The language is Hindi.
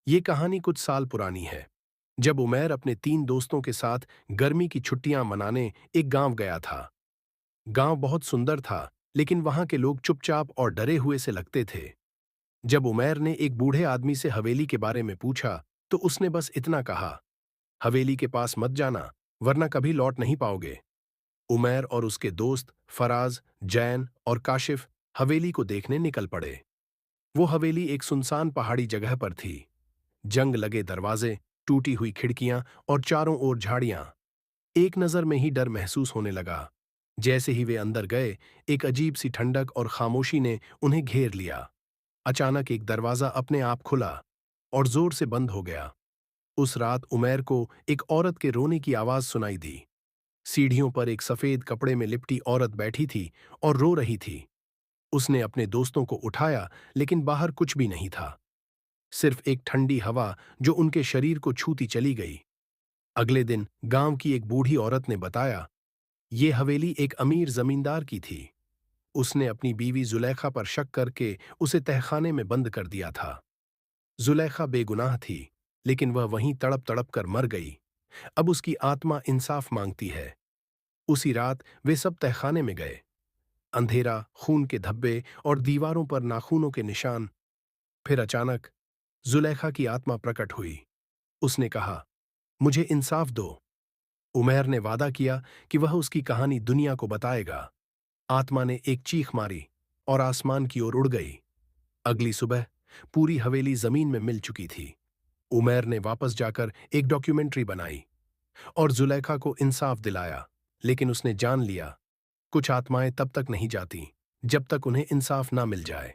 ये कहानी कुछ साल पुरानी है। जब उमैर अपने 3 दोस्तों के साथ गर्मी की छुट्टियां मनाने एक गांव गया था। गांव बहुत सुंदर था, लेकिन वहां के लोग चुपचाप और डरे हुए से लगते थे। जब उमैर ने एक बूढ़े आदमी से हवेली के बारे में पूछा, तो उसने बस इतना कहा, हवेली के पास मत जाना, वरना कभी लौट नहीं पाओगे। उमैर और उसके दोस्त फराज, जैन और काशिफ हवेली को देखने निकल पड़े। वो हवेली एक सुनसान पहाड़ी जगह पर थी। जंग लगे दरवाजे, टूटी हुई खिड़कियां और चारों ओर झाड़ियां। एक नजर में ही डर महसूस होने लगा। जैसे ही वे अंदर गए, एक अजीब सी ठंडक और खामोशी ने उन्हें घेर लिया। अचानक एक दरवाजा अपने आप खुला और जोर से बंद हो गया। उस रात उमैर को एक औरत के रोने की आवाज सुनाई दी। सीढ़ियों पर एक सफेद कपड़े में लिपटी औरत बैठी थी और रो रही थी। उसने अपने दोस्तों को उठाया, लेकिन बाहर कुछ भी नहीं था, सिर्फ एक ठंडी हवा जो उनके शरीर को छूती चली गई। अगले दिन गांव की एक बूढ़ी औरत ने बताया, ये हवेली एक अमीर जमींदार की थी। उसने अपनी बीवी जुलेखा पर शक करके उसे तहखाने में बंद कर दिया था। जुलेखा बेगुनाह थी, लेकिन वह वहीं तड़प तड़प कर मर गई। अब उसकी आत्मा इंसाफ मांगती है। उसी रात वे सब तहखाने में गए। अंधेरा, खून के धब्बे और दीवारों पर नाखूनों के निशान। फिर अचानक जुलेखा की आत्मा प्रकट हुई। उसने कहा, मुझे इंसाफ दो। उमैर ने वादा किया कि वह उसकी कहानी दुनिया को बताएगा। आत्मा ने एक चीख मारी और आसमान की ओर उड़ गई। अगली सुबह पूरी हवेली जमीन में मिल चुकी थी। उमैर ने वापस जाकर एक डॉक्यूमेंट्री बनाई और जुलेखा को इंसाफ दिलाया, लेकिन उसने जान लिया, कुछ आत्माएं तब तक नहीं जाती जब तक उन्हें इंसाफ ना मिल जाए।